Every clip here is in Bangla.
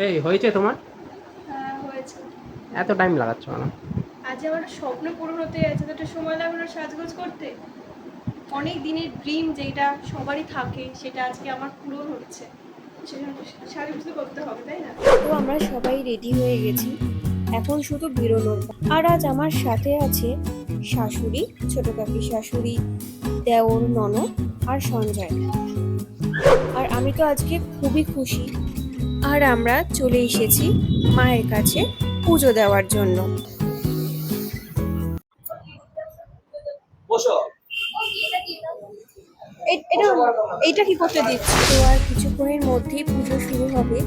এই হয়েছে তোমার? হ্যাঁ হয়েছে। এত টাইম লাগাচ্ছ কেন? আজ আমার স্বপ্ন পূরণ হতে যাচ্ছে, তো একটু সময় লাগলো না সাজগোজ করতে। অনেক দিনের ড্রিম যেটা সবারই থাকে সেটা আজকে আমার পূরণ হচ্ছে, সেজন্য সাজগোজ তো করতে হবে, তাই না? তো আমরা সবাই রেডি হয়ে গেছি, এখন শুধু বেরোনোর আর আজ আমার সাথে আছে শাশুড়ি, ছোট কাকি শাশুড়ি, দেওর, ননদ আর সঞ্জয়। আর আমি তো আজকে খুবই খুশি। আর আমরা চলে এসেছি মায়ের কাছে পুজো দেওয়ার জন্য। এটা এইটা কি করতে দিচ্ছি? তো আর কিছুক্ষণের মধ্যেই পুজো শুরু হবে।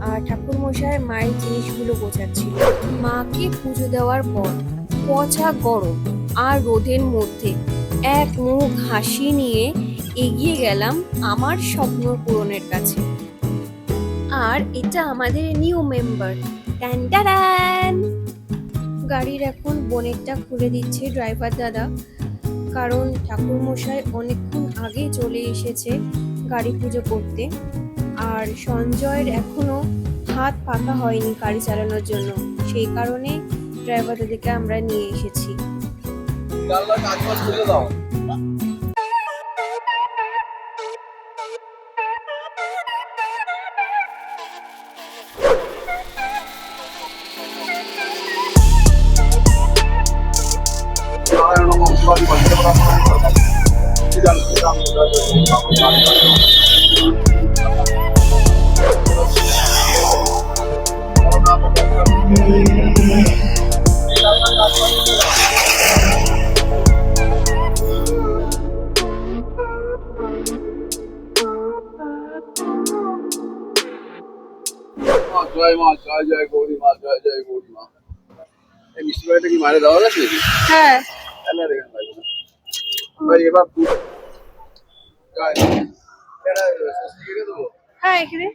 আর ঠাকুর মশাই মায়ের জিনিসগুলো গোছাচ্ছিল। মাকে পুজো দেওয়ার পর পচা গরম আর রোদের মধ্যে এক মুখ হাসি নিয়ে এগিয়ে গেলাম আমার স্বপ্ন পূরণের কাছে। আর এটা আমাদের নিউ মেম্বার। টান টান! গাড়ির এখন বোনেটটা খুলে দিচ্ছে ড্রাইভার দাদা, কারণ ঠাকুর মশাই অনেকক্ষণ আগেই চলে এসেছে গাড়ি পুজো করতে। আর সঞ্জয়ের এখনো হাত পাকা হয়নি গাড়ি চালানোর জন্য, সেই কারণে ড্রাইভার দাদাকে আমরা নিয়ে এসেছি। জয় মা, জয় জয় গৌরী মা, জয় জয় গৌরী মা। এই মিষ্টি বাড়িটা কি মায়ের দেওয়া গেছে নাকি? হ্যাঁ তাহলে আর এখানে লাগবে না। ভাই এবার জয় এটা ষষ্ঠী রেখে দেবো। হ্যাঁ এখানে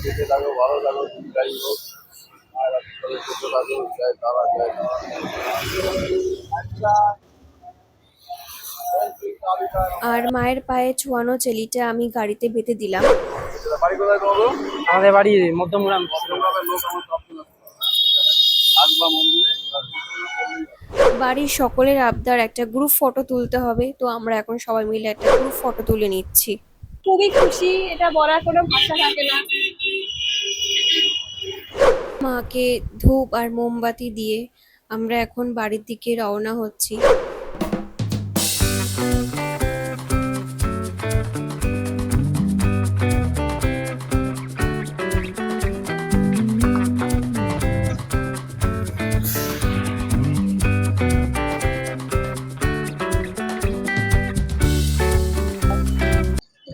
যেতে থাকো, ভালো থাকো, তুমি যাই হোক। আর আসলে যেতে থাকো, জয় তারা, জয় তারা। আর মায়ের পায়ে ছোঁয়ানো চেলিটা আমি গাড়িতে বেঁধে দিলাম। বাড়ি কোথায় তোমার? আমাদের বাড়ি মধ্যমগ্রাম। মধ্যমগ্রামের লোক আমার সবসময় আসবা মন্দিরে। বাড়ির সকলের আবদার একটা গ্রুপ ফটো তুলতে হবে, তো আমরা এখন সবাই মিলে একটা গ্রুপ ফটো তুলে নিচ্ছি। খুবই খুশি, এটা বলার কোনো ভাষা থাকে না। মাকে ধূপ আর মোমবাতি দিয়ে আমরা এখন বাড়ির দিকে রওনা হচ্ছি।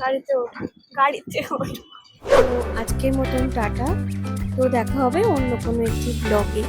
গাড়িতে ওঠো, গাড়িতে ওঠো। তো আজকের মতন টাটা। তো দেখা হবে অন্য কোনো একটি ব্লগে।